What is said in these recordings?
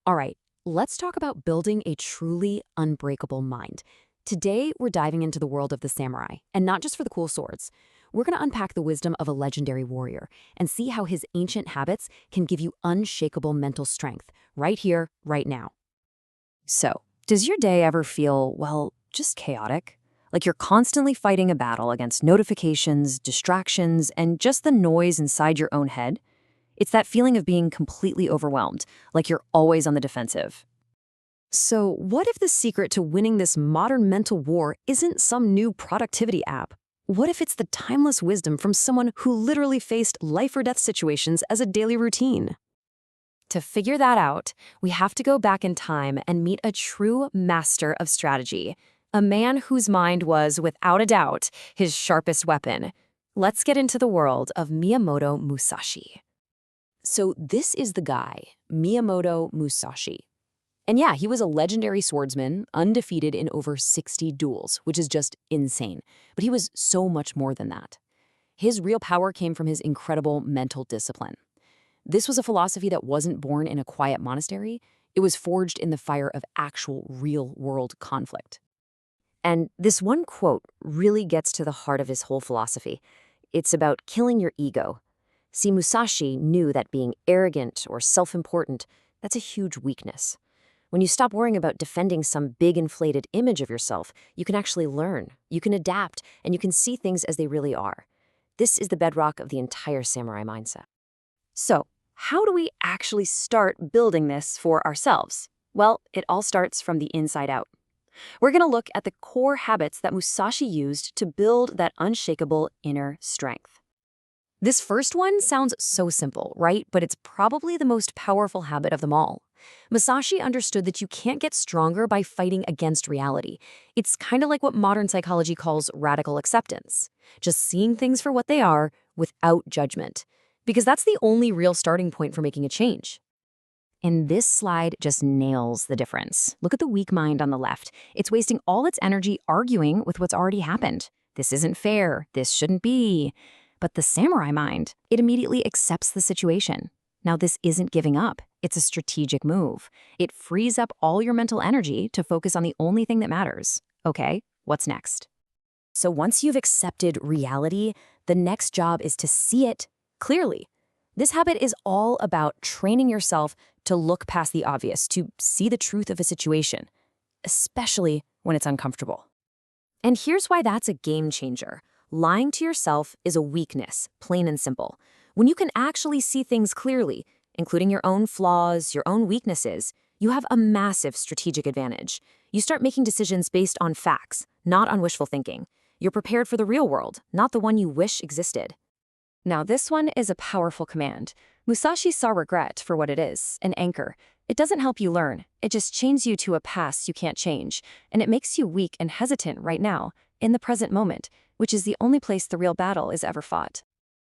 All right, let's talk about building a truly unbreakable mind. Today, we're diving into the world of the samurai, and not just for the cool swords. We're going to unpack the wisdom of a legendary warrior and see how his ancient habits can give you unshakable mental strength right here, right now. So, does your day ever feel, well, just chaotic? Like you're constantly fighting a battle against notifications, distractions, and just the noise inside your own head? It's that feeling of being completely overwhelmed, like you're always on the defensive. So, what if the secret to winning this modern mental war isn't some new productivity app? What if it's the timeless wisdom from someone who literally faced life or death situations as a daily routine? To figure that out, we have to go back in time and meet a true master of strategy, a man whose mind was, without a doubt, his sharpest weapon. Let's get into the world of Miyamoto Musashi. So this is the guy, Miyamoto Musashi. And yeah, he was a legendary swordsman, undefeated in over 60 duels, which is just insane. But he was so much more than that. His real power came from his incredible mental discipline. This was a philosophy that wasn't born in a quiet monastery. It was forged in the fire of actual real-world conflict. And this one quote really gets to the heart of his whole philosophy. It's about killing your ego. See, Musashi knew that being arrogant or self-important, that's a huge weakness. When you stop worrying about defending some big inflated image of yourself, you can actually learn, you can adapt, and you can see things as they really are. This is the bedrock of the entire samurai mindset. So, how do we actually start building this for ourselves? Well, it all starts from the inside out. We're going to look at the core habits that Musashi used to build that unshakable inner strength. This first one sounds so simple, right? But it's probably the most powerful habit of them all. Musashi understood that you can't get stronger by fighting against reality. It's kind of like what modern psychology calls radical acceptance. Just seeing things for what they are without judgment. Because that's the only real starting point for making a change. And this slide just nails the difference. Look at the weak mind on the left. It's wasting all its energy arguing with what's already happened. This isn't fair. This shouldn't be. But the samurai mind, it immediately accepts the situation. Now, this isn't giving up. It's a strategic move. It frees up all your mental energy to focus on the only thing that matters. Okay, what's next? So once you've accepted reality, the next job is to see it clearly. This habit is all about training yourself to look past the obvious, to see the truth of a situation, especially when it's uncomfortable. And here's why that's a game changer. Lying to yourself is a weakness, plain and simple. When you can actually see things clearly, including your own flaws, your own weaknesses, you have a massive strategic advantage. You start making decisions based on facts, not on wishful thinking. You're prepared for the real world, not the one you wish existed. Now, this one is a powerful command. Musashi saw regret for what it is, an anchor. It doesn't help you learn. It just chains you to a past you can't change, and it makes you weak and hesitant right now, in the present moment, which is the only place the real battle is ever fought.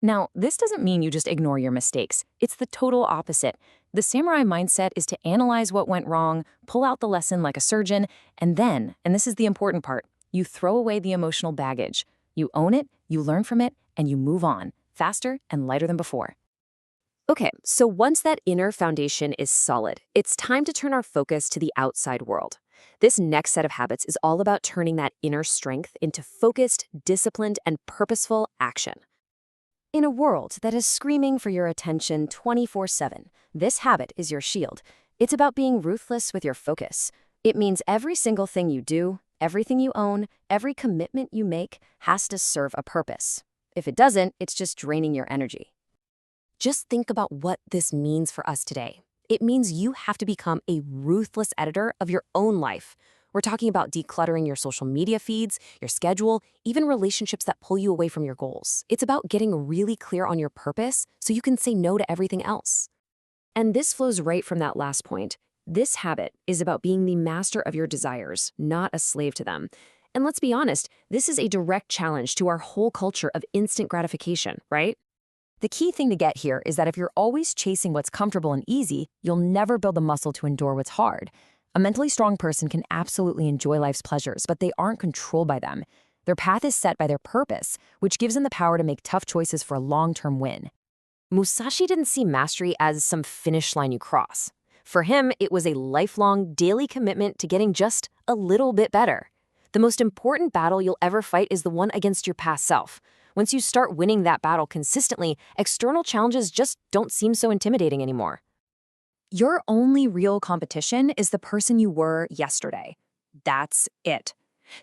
Now, this doesn't mean you just ignore your mistakes. It's the total opposite. The samurai mindset is to analyze what went wrong, pull out the lesson like a surgeon, and then, and this is the important part, you throw away the emotional baggage. You own it, you learn from it, and you move on, faster and lighter than before. Okay, so once that inner foundation is solid, it's time to turn our focus to the outside world. This next set of habits is all about turning that inner strength into focused, disciplined, and purposeful action. In a world that is screaming for your attention 24/7, this habit is your shield. It's about being ruthless with your focus. It means every single thing you do, everything you own, every commitment you make has to serve a purpose. If it doesn't, it's just draining your energy. Just think about what this means for us today. It means you have to become a ruthless editor of your own life. We're talking about decluttering your social media feeds, your schedule, even relationships that pull you away from your goals. It's about getting really clear on your purpose so you can say no to everything else. And this flows right from that last point. This habit is about being the master of your desires, not a slave to them. And let's be honest, this is a direct challenge to our whole culture of instant gratification, right? The key thing to get here is that if you're always chasing what's comfortable and easy, you'll never build the muscle to endure what's hard. A mentally strong person can absolutely enjoy life's pleasures, but they aren't controlled by them. Their path is set by their purpose, which gives them the power to make tough choices for a long-term win. Musashi didn't see mastery as some finish line you cross. For him, it was a lifelong, daily commitment to getting just a little bit better. The most important battle you'll ever fight is the one against your past self. Once you start winning that battle consistently, external challenges just don't seem so intimidating anymore. Your only real competition is the person you were yesterday. That's it.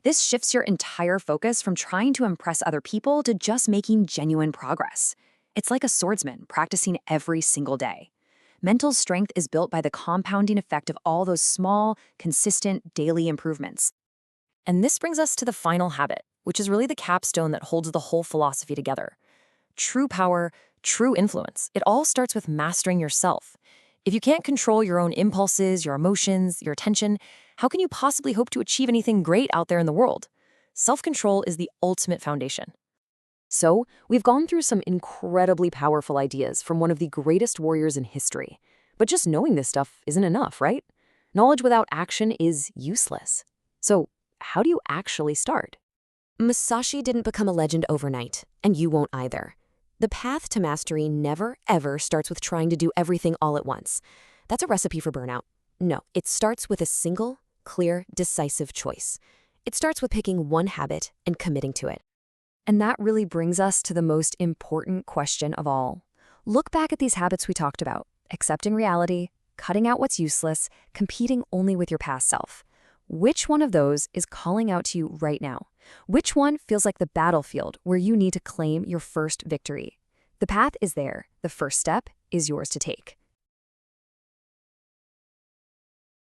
This shifts your entire focus from trying to impress other people to just making genuine progress. It's like a swordsman practicing every single day. Mental strength is built by the compounding effect of all those small, consistent, daily improvements. And this brings us to the final habit, which is really the capstone that holds the whole philosophy together. True power, true influence. It all starts with mastering yourself. If you can't control your own impulses, your emotions, your attention, how can you possibly hope to achieve anything great out there in the world? Self-control is the ultimate foundation. So, we've gone through some incredibly powerful ideas from one of the greatest warriors in history. But just knowing this stuff isn't enough, right? Knowledge without action is useless. So, how do you actually start? Musashi didn't become a legend overnight, and you won't either. The path to mastery never, ever starts with trying to do everything all at once. That's a recipe for burnout. No, it starts with a single, clear, decisive choice. It starts with picking one habit and committing to it. And that really brings us to the most important question of all. Look back at these habits we talked about: accepting reality, cutting out what's useless, competing only with your past self. Which one of those is calling out to you right now? Which one feels like the battlefield where you need to claim your first victory? The path is there. The first step is yours to take.